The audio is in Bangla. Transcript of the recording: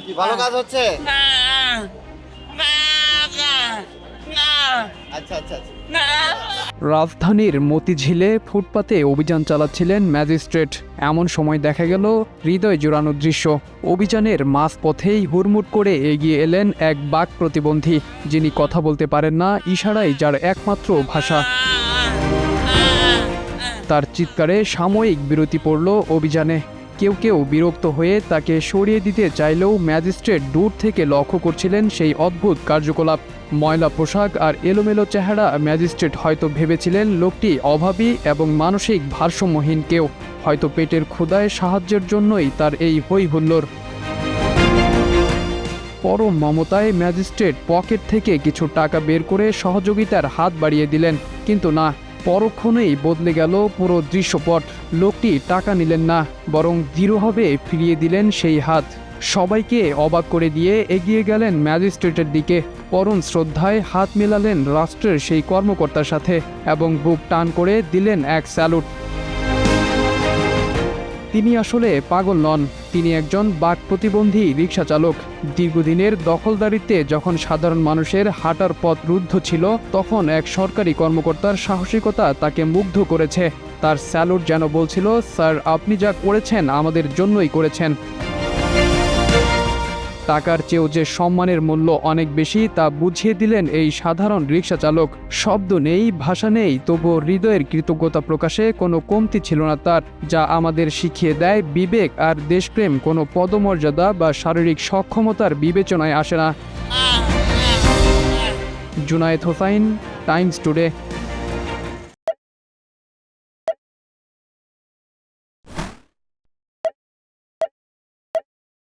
কি ভালো কাজ হচ্ছে? আচ্ছা আচ্ছা আচ্ছা। রাজধানীর মতিঝিলে ফুটপাতে অভিযান চালাচ্ছিলেন ম্যাজিস্ট্রেট। এমন সময় দেখা গেল হৃদয় জোড়ানো দৃশ্য। অভিযানের মাঝপথেই হুড়মুড় করে এগিয়ে এলেন এক বাক প্রতিবন্ধী, যিনি কথা বলতে পারেন না, ইশারাই যার একমাত্র ভাষা। তার চিৎকারে সাময়িক বিরতি পড়ল অভিযানে। কেউ কেউ বিরক্ত হয়ে তাকে সরিয়ে দিতে চাইলেও ম্যাজিস্ট্রেট দূর থেকে লক্ষ্য করছিলেন সেই অদ্ভুত কার্যকলাপ। ময়লা পোশাক আর এলোমেলো চেহারা, ম্যাজিস্ট্রেট হয়তো ভেবেছিলেন লোকটি অভাবী এবং মানসিক ভারসাম্যহীন কেউ। হয়তো পেটের ক্ষুধায় সাহায্যের জন্যই তার এই হই হুল্লোড়। পরম মমতায় ম্যাজিস্ট্রেট পকেট থেকে কিছু টাকা বের করে সহযোগিতার হাত বাড়িয়ে দিলেন, কিন্তু না, পরক্ষণেই বদলে গেল পুরো দৃশ্যপট। লোকটি টাকা নিলেন না, বরং দৃঢ়ভাবে ফিরিয়ে দিলেন সেই হাত। সবাইকে অবাক করে দিয়ে এগিয়ে গেলেন ম্যাজিস্ট্রেটের দিকে, পরম শ্রদ্ধায় হাত মেলালেন রাষ্ট্রের সেই কর্মকর্তার সাথে এবং বুক টান করে দিলেন এক স্যালুট। তিনি আসলে পাগল নন, তিনি একজন বাক প্রতিবন্ধী রিকশা চালক। দীর্ঘদিনের দখলদারিত্বে যখন সাধারণ মানুষের হাঁটার পথ রুদ্ধ ছিল, তখন এক সরকারি কর্মকর্তার সাহসিকতা তাকে মুগ্ধ করেছে। তার স্যালুট যেন বলছিল, স্যার, আপনি যা করেছেন আমাদের জন্যই করেছেন। টাকার চেয়েও যে সম্মানের মূল্য অনেক বেশি, তা বুঝিয়ে দিলেন এই সাধারণ রিকশা চালক। শব্দ নেই, ভাষা নেই, তবুও হৃদয়ের কৃতজ্ঞতা প্রকাশে কোনো কমতি ছিল না তার, যা আমাদের শিখিয়ে দেয় বিবেক আর দেশপ্রেম কোনো পদমর্যাদা বা শারীরিক সক্ষমতার বিবেচনায় আসে না। Junaid Hossain, Times today.